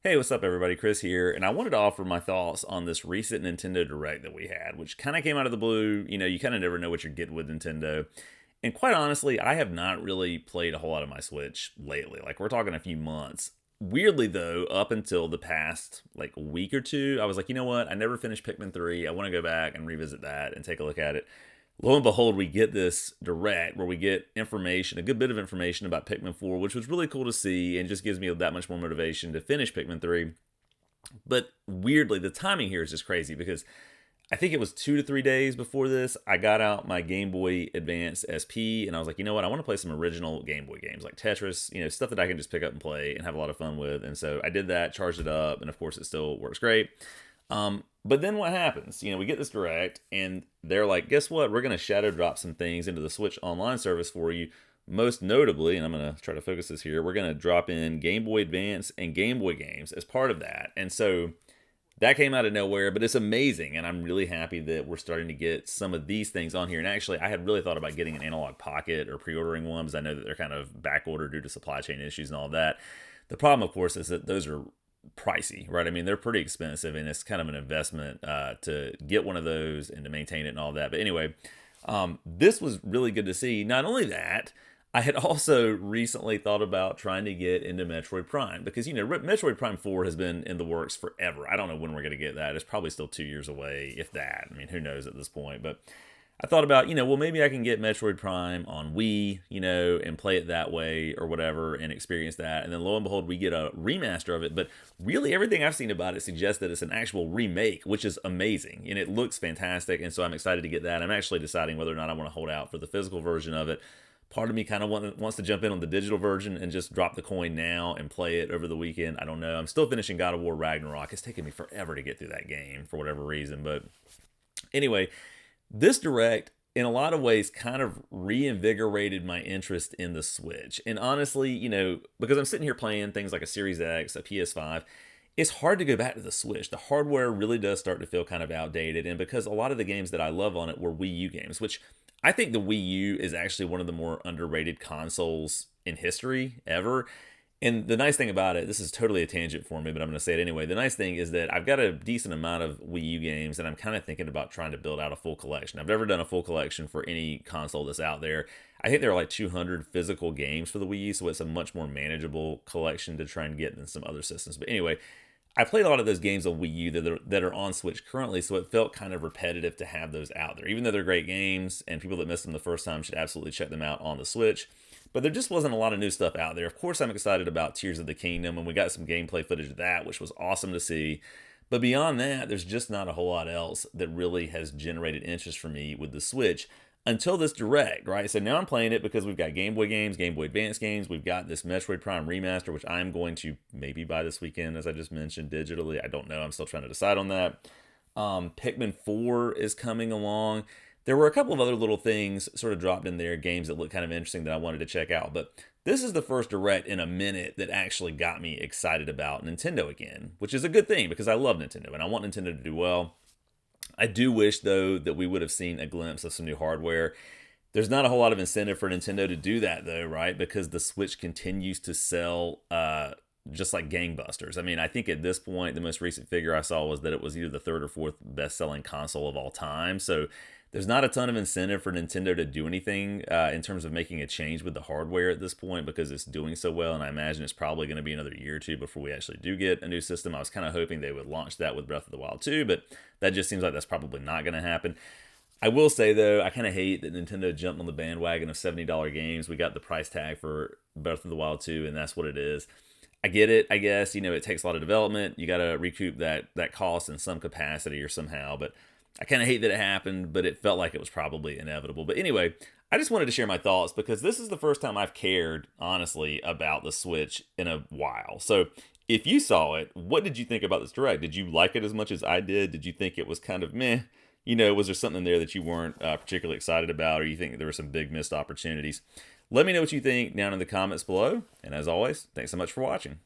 Hey, what's up, everybody? Chris here, and I wanted to offer my thoughts on this recent Nintendo Direct that we had, which kind of came out of the blue. You kind of never know what you're getting with Nintendo. And quite honestly, I have not really played a whole lot of my Switch lately. Like, we're talking a few months. Weirdly, though, up until the past, like, week or two, I was like, you know what? I never finished Pikmin 3. I want to go back and revisit that and take a look at it. Lo and behold, we get this direct where we get information, a good bit of information about Pikmin 4, which was really cool to see and just gives me that much more motivation to finish Pikmin 3. But weirdly, the timing here is just crazy because I think it was 2 to 3 days before this, I got out my Game Boy Advance SP and I was like, you know what, I want to play some original Game Boy games like Tetris, stuff that I can just pick up and play and have a lot of fun with. And so I did that, charged it up, and of course it still works great. But then what happens? We get this direct, and they're like, guess what? We're going to shadow drop some things into the Switch Online service for you. Most notably, and I'm going to try to focus this here, we're going to drop in Game Boy Advance and Game Boy games as part of that. And so that came out of nowhere, but it's amazing, and I'm really happy that we're starting to get some of these things on here. And actually, I had really thought about getting an Analog Pocket or pre-ordering one because I know that they're kind of back ordered due to supply chain issues and all that. The problem, of course, is that those are pricey, right? I mean, they're pretty expensive, and it's kind of an investment to get one of those and to maintain it and all that. But anyway, this was really good to see. Not only that, I had also recently thought about trying to get into Metroid Prime because, Metroid Prime 4 has been in the works forever. I don't know when we're going to get that. It's probably still 2 years away, if that. I mean, who knows at this point. But I thought about, well, maybe I can get Metroid Prime on Wii, and play it that way or whatever and experience that. And then lo and behold, we get a remaster of it. But really, everything I've seen about it suggests that it's an actual remake, which is amazing. And it looks fantastic. And so I'm excited to get that. I'm actually deciding whether or not I want to hold out for the physical version of it. Part of me kind of wants to jump in on the digital version and just drop the coin now and play it over the weekend. I don't know. I'm still finishing God of War Ragnarok. It's taken me forever to get through that game for whatever reason. But anyway, this direct, in a lot of ways, kind of reinvigorated my interest in the Switch. And honestly, because I'm sitting here playing things like a Series X, a PS5, it's hard to go back to the Switch. The hardware really does start to feel kind of outdated. And because a lot of the games that I love on it were Wii U games, which I think the Wii U is actually one of the more underrated consoles in history ever. And the nice thing about it, this is totally a tangent for me, but I'm going to say it anyway. The nice thing is that I've got a decent amount of Wii U games, and I'm kind of thinking about trying to build out a full collection. I've never done a full collection for any console that's out there. I think there are like 200 physical games for the Wii U, so it's a much more manageable collection to try and get than some other systems. But anyway, I played a lot of those games on Wii U that are on Switch currently, so it felt kind of repetitive to have those out there. Even though they're great games, and people that missed them the first time should absolutely check them out on the Switch. But there just wasn't a lot of new stuff out there. Of course, I'm excited about Tears of the Kingdom, and we got some gameplay footage of that, which was awesome to see. But beyond that, there's just not a whole lot else that really has generated interest for me with the Switch until this direct, right? So now I'm playing it because we've got Game Boy games, Game Boy Advance games. We've got this Metroid Prime remaster, which I'm going to maybe buy this weekend, as I just mentioned, digitally. I don't know. I'm still trying to decide on that. Pikmin 4 is coming along. There were a couple of other little things sort of dropped in there, games that look kind of interesting that I wanted to check out. But this is the first direct in a minute that actually got me excited about Nintendo again, which is a good thing because I love Nintendo and I want Nintendo to do well. I do wish, though, that we would have seen a glimpse of some new hardware. There's not a whole lot of incentive for Nintendo to do that, though, right? Because the Switch continues to sell just like gangbusters. I mean, I think at this point, the most recent figure I saw was that it was either the third or fourth best-selling console of all time. So there's not a ton of incentive for Nintendo to do anything in terms of making a change with the hardware at this point because it's doing so well, and I imagine it's probably going to be another year or two before we actually do get a new system. I was kind of hoping they would launch that with Breath of the Wild 2, but that just seems like that's probably not going to happen. I will say, though, I kind of hate that Nintendo jumped on the bandwagon of $70 games. We got the price tag for Breath of the Wild 2, and that's what it is. I get it, I guess. It takes a lot of development. You got to recoup that cost in some capacity or somehow, but I kind of hate that it happened, but it felt like it was probably inevitable. But anyway, I just wanted to share my thoughts because this is the first time I've cared, honestly, about the Switch in a while. So if you saw it, what did you think about this direct? Did you like it as much as I did? Did you think it was kind of meh? Was there something there that you weren't particularly excited about, or you think there were some big missed opportunities? Let me know what you think down in the comments below. And as always, thanks so much for watching.